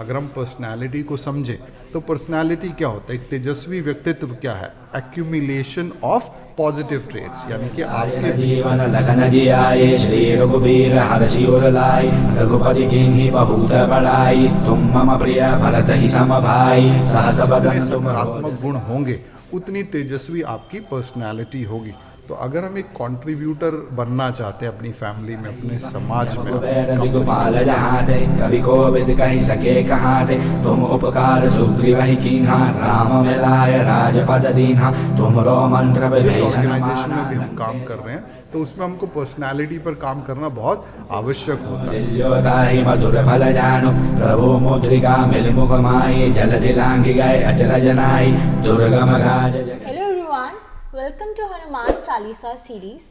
अगर हम पर्सनैलिटी को समझें तो पर्सनैलिटी क्या होता है, एक तेजस्वी व्यक्तित्व क्या है, एक्यूमुलेशन ऑफ पॉजिटिव ट्रेट्स, यानी कि आपके जीवन लखन जियाए श्री रघुबीर हर्षि उर लाए रघुपति कीन्ही बहुत बड़ाई तुम मम प्रिय भरत ही सम भाई सहस जितने बदन तुम सकारात्मक गुण होंगे उतनी तेजस्वी आपकी पर्सनैलिटी होगी। तो अगर हम एक कंट्रीब्यूटर बनना चाहते हैं अपनी फैमिली में, अपने समाज में, अपनी गोपाल जहाँ थे कभी कोविद कहीं सके कहाँ थे तुम उपकार सुग्रीव ही कीन्हा राम मिलाय राजपद दीन्हा तुम रो मंत्र जिस ऑर्गेनाइजेशन में भी हम काम कर रहे हैं तो उसमें हमको पर्सनैलिटी पर काम करना बहुत आवश्यक होता है। मधुर फल जानो प्रभु मुद्रिका मिल मुख माई जल दिलांग गए अचरज नाई दुर्गम गाज। Hello everyone, welcome to Hanuman Chalisa series.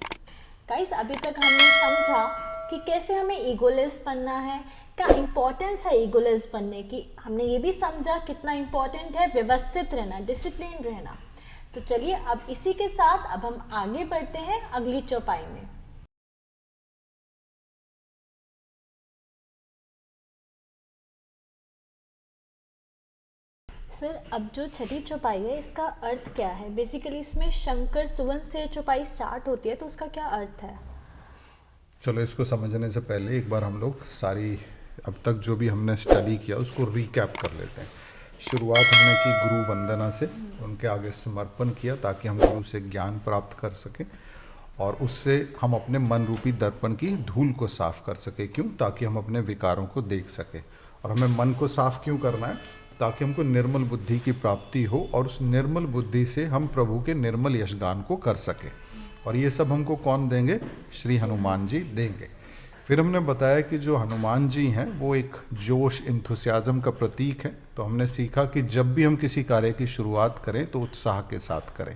Guys, अभी तक हमने समझा कि कैसे हमें ईगोलेस बनना है, क्या इम्पोर्टेंस है ईगोलेस बनने की। हमने ये भी समझा कितना इम्पोर्टेंट है व्यवस्थित रहना, डिसिप्लिन रहना। तो चलिए अब इसी के साथ अब हम आगे बढ़ते हैं अगली चौपाई में। सर, अब जो छठी चौपाई है इसका अर्थ क्या है? बेसिकली इसमें शंकर सुवन से चौपाई स्टार्ट होती है, तो उसका क्या अर्थ है? चलो, इसको समझने से पहले एक बार हम लोग सारी अब तक जो भी हमने स्टडी किया उसको रिकैप कर लेते हैं। शुरुआत हमने की गुरु वंदना से, उनके आगे समर्पण किया ताकि हम गुरु से ज्ञान प्राप्त कर सकें और उससे हम अपने मन रूपी दर्पण की धूल को साफ कर सकें। क्यों? ताकि हम अपने विकारों को देख सकें। और हमें मन को साफ क्यों करना है? ताकि हमको निर्मल बुद्धि की प्राप्ति हो और उस निर्मल बुद्धि से हम प्रभु के निर्मल यशगान को कर सकें। और ये सब हमको कौन देंगे? श्री हनुमान जी देंगे। फिर हमने बताया कि जो हनुमान जी हैं वो एक जोश, इंथुसियाज्म का प्रतीक है। तो हमने सीखा कि जब भी हम किसी कार्य की शुरुआत करें तो उत्साह के साथ करें।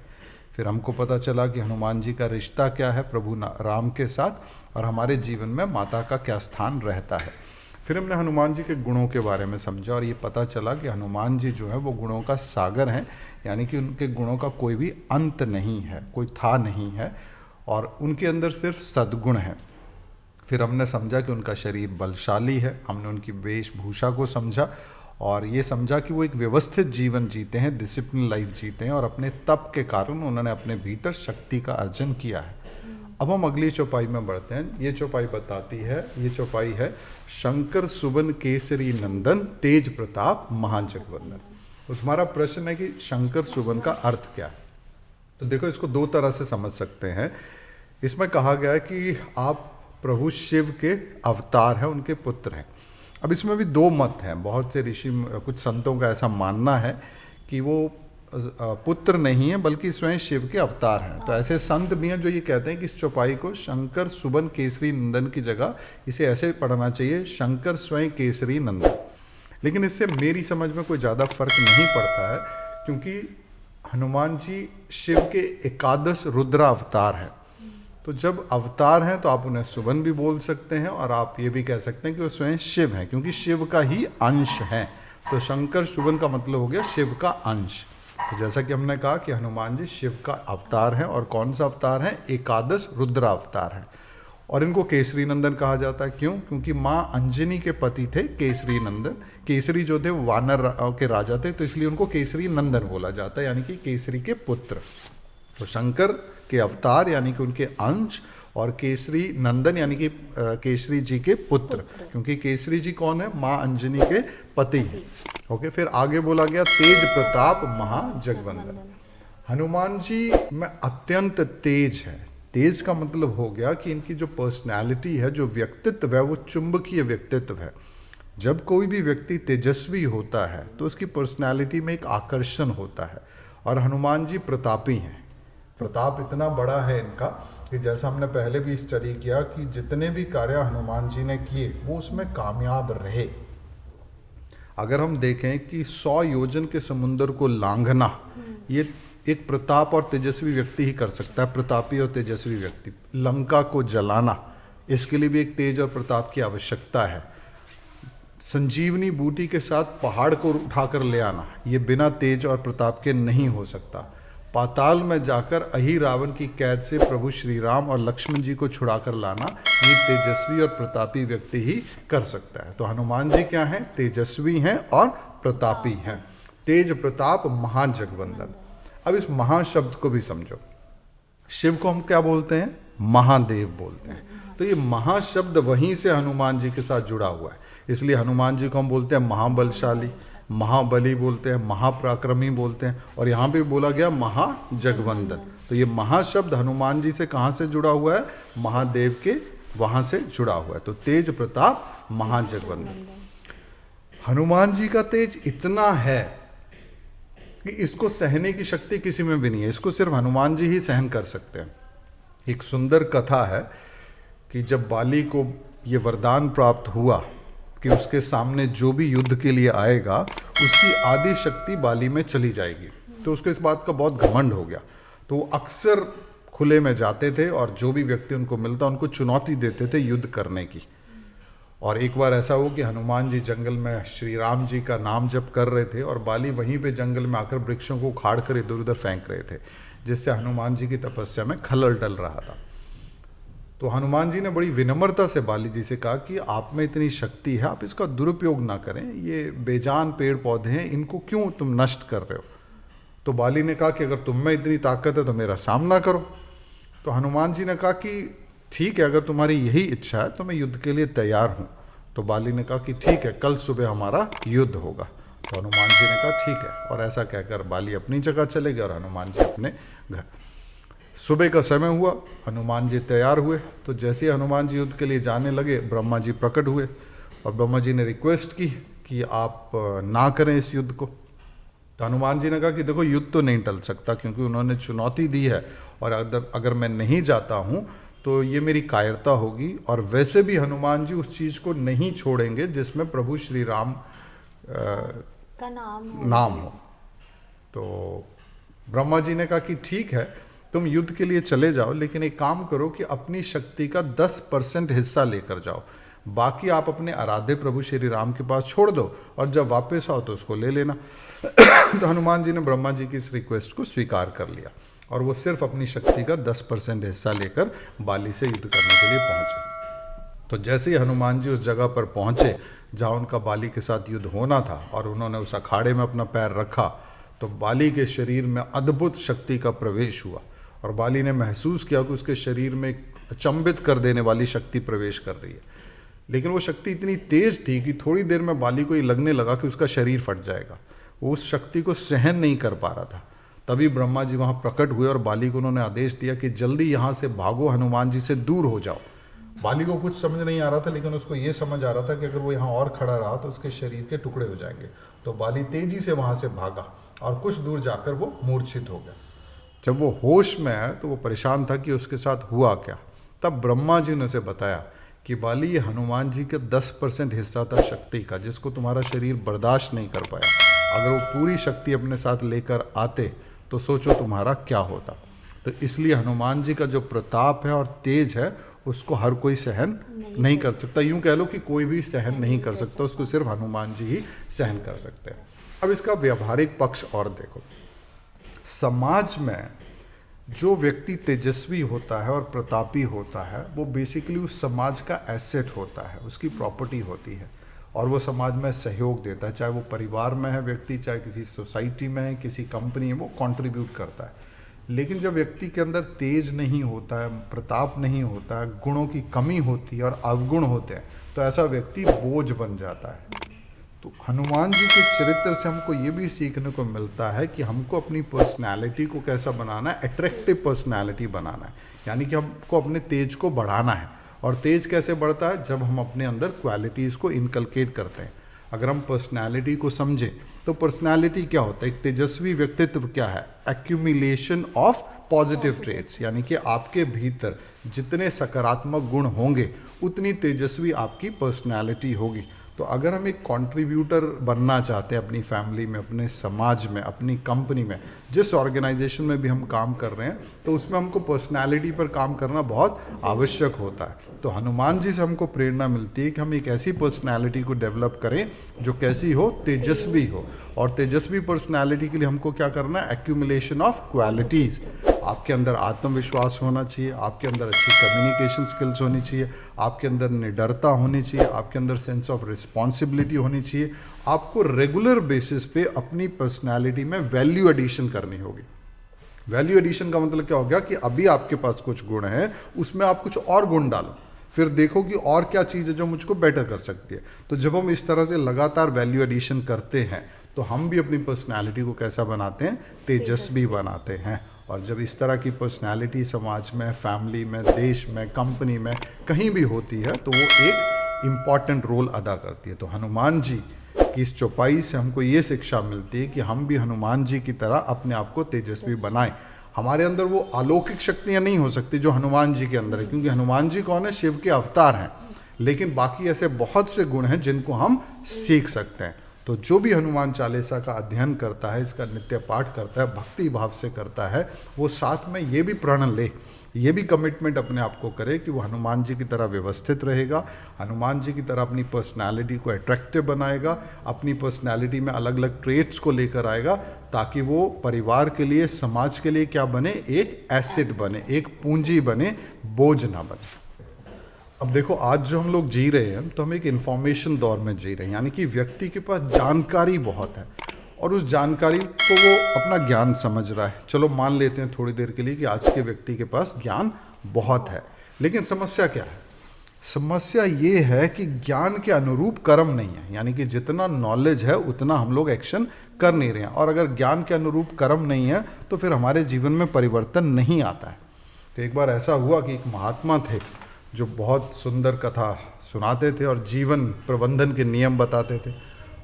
फिर हमको पता चला कि हनुमान जी का रिश्ता क्या है प्रभु राम के साथ, और हमारे जीवन में माता का क्या स्थान रहता है। फिर हमने हनुमान जी के गुणों के बारे में समझा और ये पता चला कि हनुमान जी जो है वो गुणों का सागर हैं, यानी कि उनके गुणों का कोई भी अंत नहीं है, कोई था नहीं है, और उनके अंदर सिर्फ सद्गुण है। फिर हमने समझा कि उनका शरीर बलशाली है, हमने उनकी वेशभूषा को समझा और ये समझा कि वो एक व्यवस्थित जीवन जीते हैं, डिसिप्लिन लाइफ जीते हैं और अपने तप के कारण उन्होंने अपने भीतर शक्ति का अर्जन किया है। अब हम अगली चौपाई में बढ़ते हैं। ये चौपाई बताती है, ये चौपाई है शंकर सुवन केसरी नंदन तेज प्रताप महाजगवंदन। तो तुम्हारा प्रश्न है कि शंकर सुवन का अर्थ क्या है? तो देखो, इसको दो तरह से समझ सकते हैं। इसमें कहा गया है कि आप प्रभु शिव के अवतार हैं, उनके पुत्र हैं। अब इसमें भी दो मत हैं। बहुत से ऋषि, कुछ संतों का ऐसा मानना है कि वो पुत्र नहीं है बल्कि स्वयं शिव के अवतार हैं। तो ऐसे संत भी हैं जो ये कहते हैं कि इस चौपाई को शंकर सुवन केसरी नंदन की जगह इसे ऐसे पढ़ना चाहिए, शंकर स्वयं केसरी नंदन। लेकिन इससे मेरी समझ में कोई ज़्यादा फर्क नहीं पड़ता है, क्योंकि हनुमान जी शिव के एकादश रुद्र अवतार हैं। तो जब अवतार हैं तो आप उन्हें सुवन भी बोल सकते हैं और आप ये भी कह सकते हैं कि वो स्वयं शिव हैं, क्योंकि शिव का ही अंश हैं। तो शंकर सुवन का मतलब हो गया शिव का अंश। तो जैसा कि हमने कहा कि हनुमान जी शिव का अवतार हैं, और कौन सा अवतार हैं? एकादश रुद्र अवतार हैं। और इनको केसरी नंदन कहा जाता है। क्यों? क्योंकि माँ अंजनी के पति थे केसरी नंदन। केसरी जो थे वो वानर के राजा थे, तो इसलिए उनको केसरी नंदन बोला जाता है, यानी कि केसरी के पुत्र। तो शंकर के अवतार यानी कि उनके अंश, और केसरी नंदन यानी कि केसरी जी के पुत्र, क्योंकि केसरी जी कौन है? माँ अंजनी के पति हैं। ओके, फिर आगे बोला गया तेज प्रताप महाजगवंदन। हनुमान जी में अत्यंत तेज है। तेज का मतलब हो गया कि इनकी जो पर्सनैलिटी है, जो व्यक्तित्व है, वो चुंबकीय व्यक्तित्व है। जब कोई भी व्यक्ति तेजस्वी होता है तो उसकी पर्सनैलिटी में एक आकर्षण होता है, और हनुमान जी प्रतापी हैं। प्रताप इतना बड़ा है इनका कि जैसा हमने पहले भी स्टडी किया कि जितने भी कार्य हनुमान जी ने किए वो उसमें कामयाब रहे। अगर हम देखें कि 100 योजन के समुद्र को लांघना, ये एक प्रताप और तेजस्वी व्यक्ति ही कर सकता है। प्रतापी और तेजस्वी व्यक्ति। लंका को जलाना, इसके लिए भी एक तेज और प्रताप की आवश्यकता है। संजीवनी बूटी के साथ पहाड़ को उठाकर ले आना, ये बिना तेज और प्रताप के नहीं हो सकता। पाताल में जाकर अहि रावण की कैद से प्रभु श्री राम और लक्ष्मण जी को छुड़ाकर लाना ये तेजस्वी और प्रतापी व्यक्ति ही कर सकता है। तो हनुमान जी क्या हैं? तेजस्वी हैं और प्रतापी हैं। तेज प्रताप महान जगवंदन। अब इस महाशब्द को भी समझो। शिव को हम क्या बोलते हैं? महादेव बोलते हैं। तो ये महाशब्द वहीं से हनुमान जी के साथ जुड़ा हुआ है। इसलिए हनुमान जी को हम बोलते हैं महाबलशाली, महाबली बोलते हैं, महापराक्रमी बोलते हैं, और यहाँ पे बोला गया महाजगवंदन। तो ये महाशब्द हनुमान जी से कहाँ से जुड़ा हुआ है? महादेव के वहाँ से जुड़ा हुआ है। तो तेज प्रताप महाजगवंदन। हनुमान जी का तेज इतना है कि इसको सहने की शक्ति किसी में भी नहीं है। इसको सिर्फ हनुमान जी ही सहन कर सकते हैं। एक सुंदर कथा है कि जब बाली को ये वरदान प्राप्त हुआ कि उसके सामने जो भी युद्ध के लिए आएगा उसकी आधी शक्ति बाली में चली जाएगी, तो उसको इस बात का बहुत घमंड हो गया। तो वो अक्सर खुले में जाते थे और जो भी व्यक्ति उनको मिलता उनको चुनौती देते थे युद्ध करने की। और एक बार ऐसा हो कि हनुमान जी जंगल में श्री राम जी का नाम जप कर रहे थे और बाली वहीं पे जंगल में आकर वृक्षों को उखाड़ कर इधर उधर फेंक रहे थे, जिससे हनुमान जी की तपस्या में खलल डल रहा था। तो हनुमान जी ने बड़ी विनम्रता से बाली जी से कहा कि आप में इतनी शक्ति है, आप इसका दुरुपयोग ना करें, ये बेजान पेड़ पौधे हैं, इनको क्यों तुम नष्ट कर रहे हो? तो बाली ने कहा कि अगर तुम में इतनी ताकत है तो मेरा सामना करो। तो हनुमान जी ने कहा कि ठीक है, अगर तुम्हारी यही इच्छा है तो मैं युद्ध के लिए तैयार हूँ। तो बाली ने कहा कि ठीक है, कल सुबह हमारा युद्ध होगा। तो हनुमान जी ने कहा ठीक है, और ऐसा कहकर बाली अपनी जगह चले गए और हनुमान जी अपने घर। सुबह का समय हुआ, हनुमान जी तैयार हुए। तो जैसे ही हनुमान जी युद्ध के लिए जाने लगे, ब्रह्मा जी प्रकट हुए और ब्रह्मा जी ने रिक्वेस्ट की कि आप ना करें इस युद्ध को। तो हनुमान जी ने कहा कि देखो, युद्ध तो नहीं टल सकता क्योंकि उन्होंने चुनौती दी है, और अगर मैं नहीं जाता हूँ तो ये मेरी कायरता होगी। और वैसे भी हनुमान जी उस चीज़ को नहीं छोड़ेंगे जिसमें प्रभु श्री राम का नाम हो। तो ब्रह्मा जी ने कहा कि ठीक है, तुम युद्ध के लिए चले जाओ, लेकिन एक काम करो कि अपनी शक्ति का 10% हिस्सा लेकर जाओ, बाकी आप अपने आराध्य प्रभु श्री राम के पास छोड़ दो, और जब वापस आओ तो उसको ले लेना। तो हनुमान जी ने ब्रह्मा जी की इस रिक्वेस्ट को स्वीकार कर लिया और वो सिर्फ अपनी शक्ति का 10% हिस्सा लेकर बाली से युद्ध करने के लिए पहुंचे। तो जैसे ही हनुमान जी उस जगह पर पहुंचे जहां उनका बाली के साथ युद्ध होना था, और उन्होंने उस अखाड़े में अपना पैर रखा, तो बाली के शरीर में अद्भुत शक्ति का प्रवेश हुआ और बाली ने महसूस किया कि उसके शरीर में अचंभित कर देने वाली शक्ति प्रवेश कर रही है। लेकिन वो शक्ति इतनी तेज थी कि थोड़ी देर में बाली को ये लगने लगा कि उसका शरीर फट जाएगा। वो उस शक्ति को सहन नहीं कर पा रहा था। तभी ब्रह्मा जी वहाँ प्रकट हुए और बाली को उन्होंने आदेश दिया कि जल्दी यहाँ से भागो, हनुमान जी से दूर हो जाओ। बाली को कुछ समझ नहीं आ रहा था, लेकिन उसको ये समझ आ रहा था कि अगर वो यहाँ और खड़ा रहा तो उसके शरीर के टुकड़े हो जाएंगे। तो बाली तेजी से वहाँ से भागा और कुछ दूर जाकर वो मूर्छित हो गया। जब वो होश में आया तो वो परेशान था कि उसके साथ हुआ क्या। तब ब्रह्मा जी ने उसे बताया कि बाली, ये हनुमान जी के 10% हिस्सा था शक्ति का, जिसको तुम्हारा शरीर बर्दाश्त नहीं कर पाया। अगर वो पूरी शक्ति अपने साथ लेकर आते तो सोचो तुम्हारा क्या होता। तो इसलिए हनुमान जी का जो प्रताप है और तेज है उसको हर कोई सहन नहीं कर सकता। यूं कह लो कि कोई भी सहन नहीं कर सकता, उसको सिर्फ हनुमान जी ही सहन कर सकते हैं। अब इसका व्यावहारिक पक्ष और देखो। समाज में जो व्यक्ति तेजस्वी होता है और प्रतापी होता है वो बेसिकली उस समाज का एसेट होता है, उसकी प्रॉपर्टी होती है, और वो समाज में सहयोग देता है। चाहे वो परिवार में है व्यक्ति, चाहे किसी सोसाइटी में है, किसी कंपनी में, वो कंट्रीब्यूट करता है। लेकिन जब व्यक्ति के अंदर तेज नहीं होता है, प्रताप नहीं होता है, गुणों की कमी होती है और अवगुण होते हैं, तो ऐसा व्यक्ति बोझ बन जाता है। तो हनुमान जी के चरित्र से हमको ये भी सीखने को मिलता है कि हमको अपनी पर्सनैलिटी को कैसा बनाना है, अट्रैक्टिव पर्सनैलिटी बनाना है। यानी कि हमको अपने तेज को बढ़ाना है। और तेज कैसे बढ़ता है? जब हम अपने अंदर क्वालिटीज़ को इनकलकेट करते हैं। अगर हम पर्सनैलिटी को समझें तो पर्सनैलिटी क्या होता है? एक तेजस्वी व्यक्तित्व क्या है? एक्यूमुलेशन ऑफ पॉजिटिव ट्रेट्स, यानी कि आपके भीतर जितने सकारात्मक गुण होंगे उतनी तेजस्वी आपकी पर्सनैलिटी होगी। तो अगर हम एक कंट्रीब्यूटर बनना चाहते हैं अपनी फैमिली में, अपने समाज में, अपनी कंपनी में, जिस ऑर्गेनाइजेशन में भी हम काम कर रहे हैं, तो उसमें हमको पर्सनालिटी पर काम करना बहुत आवश्यक होता है। तो हनुमान जी से हमको प्रेरणा मिलती है कि हम एक ऐसी पर्सनालिटी को डेवलप करें जो कैसी हो, तेजस्वी हो। और तेजस्वी पर्सनालिटी के लिए हमको क्या करना है, एक्यूमुलेशन ऑफ क्वालिटीज़। आपके अंदर आत्मविश्वास होना चाहिए, आपके अंदर अच्छी कम्युनिकेशन स्किल्स होनी चाहिए, आपके अंदर निडरता होनी चाहिए, आपके अंदर सेंस ऑफ रिस्पॉन्सिबिलिटी होनी चाहिए। आपको रेगुलर बेसिस पे अपनी पर्सनालिटी में वैल्यू एडिशन करनी होगी। वैल्यू एडिशन का मतलब क्या हो गया कि अभी आपके पास कुछ गुण है, उसमें आप कुछ और गुण डालो, फिर देखो कि और क्या चीज़ है जो मुझको बेटर कर सकती है। तो जब हम इस तरह से लगातार वैल्यू एडिशन करते हैं तो हम भी अपनी पर्सनालिटी को कैसा बनाते हैं, तेजस्वी बनाते हैं। और जब इस तरह की पर्सनालिटी समाज में, फैमिली में, देश में, कंपनी में कहीं भी होती है तो वो एक इम्पॉर्टेंट रोल अदा करती है। तो हनुमान जी की इस चौपाई से हमको ये शिक्षा मिलती है कि हम भी हनुमान जी की तरह अपने आप को तेजस्वी बनाएं। हमारे अंदर वो अलौकिक शक्तियाँ नहीं हो सकती जो हनुमान जी के अंदर है, क्योंकि हनुमान जी कौन है, शिव के अवतार हैं। लेकिन बाकी ऐसे बहुत से गुण हैं जिनको हम सीख सकते हैं। तो जो भी हनुमान चालीसा का अध्ययन करता है, इसका नित्य पाठ करता है, भक्ति भाव से करता है, वो साथ में ये भी प्रण ले, ये भी कमिटमेंट अपने आप को करे कि वो हनुमान जी की तरह व्यवस्थित रहेगा, हनुमान जी की तरह अपनी पर्सनालिटी को अट्रैक्टिव बनाएगा, अपनी पर्सनालिटी में अलग अलग ट्रेट्स को लेकर आएगा, ताकि वो परिवार के लिए, समाज के लिए क्या बने, एक एसेट बने, एक पूंजी बने, बोझ ना बने। अब देखो, आज जो हम लोग जी रहे हैं तो हम एक इन्फॉर्मेशन दौर में जी रहे हैं, यानी कि व्यक्ति के पास जानकारी बहुत है और उस जानकारी को वो अपना ज्ञान समझ रहा है। चलो मान लेते हैं थोड़ी देर के लिए कि आज के व्यक्ति के पास ज्ञान बहुत है, लेकिन समस्या क्या है? समस्या ये है कि ज्ञान के अनुरूप कर्म नहीं है, यानी कि जितना नॉलेज है उतना हम लोग एक्शन कर नहीं रहे हैं। और अगर ज्ञान के अनुरूप कर्म नहीं है तो फिर हमारे जीवन में परिवर्तन नहीं आता है। तो एक बार ऐसा हुआ कि एक महात्मा थे जो बहुत सुंदर कथा सुनाते थे और जीवन प्रबंधन के नियम बताते थे,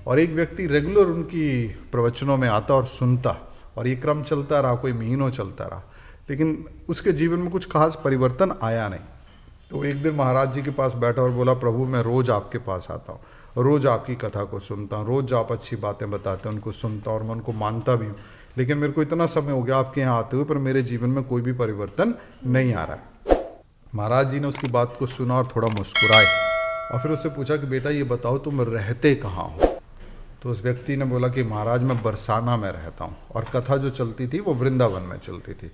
और एक व्यक्ति रेगुलर उनकी प्रवचनों में आता और सुनता, और ये क्रम चलता रहा, कोई महीनों चलता रहा, लेकिन उसके जीवन में कुछ खास परिवर्तन आया नहीं। तो एक दिन महाराज जी के पास बैठा और बोला, प्रभु मैं रोज़ आपके पास आता हूँ, रोज़ आपकी कथा को सुनता हूँ, रोज़ आप अच्छी बातें बताते हैं उनको सुनता हूँ और मैं उनको मानता भी हूँ, लेकिन मेरे को इतना समय हो गया आपके यहाँ आते हुए, पर मेरे जीवन में कोई भी परिवर्तन नहीं आ रहा है। महाराज जी ने उसकी बात को सुना और थोड़ा मुस्कुराए और फिर उससे पूछा कि बेटा ये बताओ तुम रहते कहाँ हो? तो उस व्यक्ति ने बोला कि महाराज मैं बरसाना में रहता हूँ, और कथा जो चलती थी वो वृंदावन में चलती थी।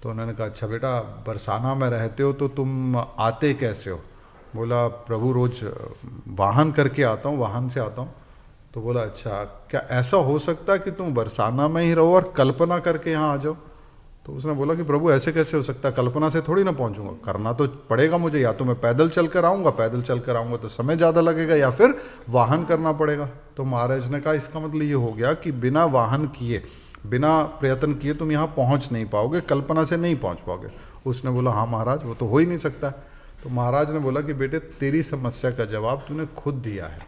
तो उन्होंने कहा अच्छा बेटा बरसाना में रहते हो तो तुम आते कैसे हो? बोला प्रभु रोज़ वाहन करके आता हूँ, वाहन से आता हूँ। तो बोला अच्छा क्या ऐसा हो सकता है कि तुम बरसाना में ही रहो और कल्पना करके यहाँ आ जाओ? तो उसने बोला कि प्रभु ऐसे कैसे हो सकता है, कल्पना से थोड़ी ना पहुंचूंगा, करना तो पड़ेगा मुझे, या तो मैं पैदल चल कर आऊँगा, पैदल चल कर आऊँगा तो समय ज़्यादा लगेगा, या फिर वाहन करना पड़ेगा। तो महाराज ने कहा इसका मतलब ये हो गया कि बिना वाहन किए, बिना प्रयत्न किए तुम यहाँ पहुँच नहीं पाओगे, कल्पना से नहीं पहुँच पाओगे। उसने बोला हाँ महाराज वो तो हो ही नहीं सकता। तो महाराज ने बोला कि बेटे तेरी समस्या का जवाब तूने खुद दिया है,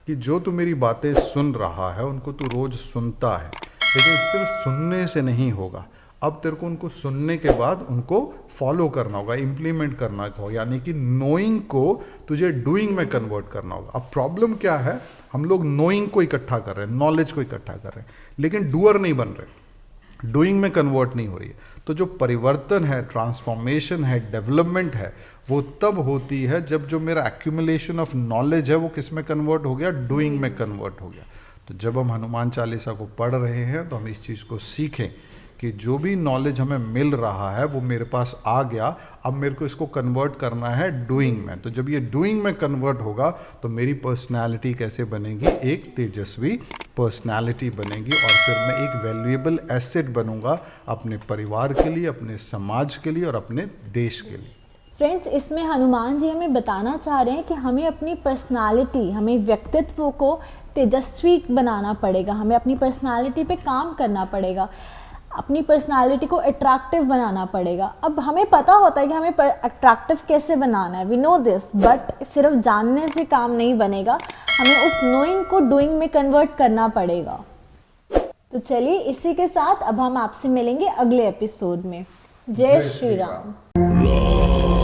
कि जो तू मेरी बातें सुन रहा है उनको तू रोज़ सुनता है, लेकिन सिर्फ सुनने से नहीं होगा, अब तेरे को उनको सुनने के बाद उनको फॉलो करना होगा, इम्प्लीमेंट करना होगा, यानी कि नोइंग को तुझे डूइंग में कन्वर्ट करना होगा। अब प्रॉब्लम क्या है, हम लोग नोइंग को इकट्ठा कर रहे हैं, नॉलेज को इकट्ठा कर रहे हैं, लेकिन डूअर नहीं बन रहे, डूइंग में कन्वर्ट नहीं हो रही है। तो जो परिवर्तन है, ट्रांसफॉर्मेशन है, डेवलपमेंट है, वो तब होती है जब जो मेरा एक्यूमुलेशन ऑफ नॉलेज है वो किस में कन्वर्ट हो गया, डूइंग में कन्वर्ट हो गया। तो जब हम हनुमान चालीसा को पढ़ रहे हैं तो हम इस चीज़ को सीखें कि जो भी नॉलेज हमें मिल रहा है वो मेरे पास आ गया, अब मेरे को इसको कन्वर्ट करना है डूइंग में। तो जब ये डूइंग में कन्वर्ट होगा तो मेरी पर्सनालिटी कैसे बनेगी, एक तेजस्वी पर्सनालिटी बनेगी, और फिर मैं एक वैल्यूएबल एसेट बनूंगा अपने परिवार के लिए, अपने समाज के लिए और अपने देश के लिए। फ्रेंड्स, इसमें हनुमान जी हमें बताना चाह रहे हैं कि हमें अपनी पर्सनालिटी, हमें व्यक्तित्व को तेजस्वी बनाना पड़ेगा, हमें अपनी पर्सनालिटी पे काम करना पड़ेगा, अपनी पर्सनालिटी को अट्रैक्टिव बनाना पड़ेगा। अब हमें पता होता है कि हमें अट्रैक्टिव कैसे बनाना है, वी नो दिस, बट सिर्फ जानने से काम नहीं बनेगा, हमें उस नोइंग को डूइंग में कन्वर्ट करना पड़ेगा। तो चलिए इसी के साथ अब हम आपसे मिलेंगे अगले एपिसोड में। जय श्री राम।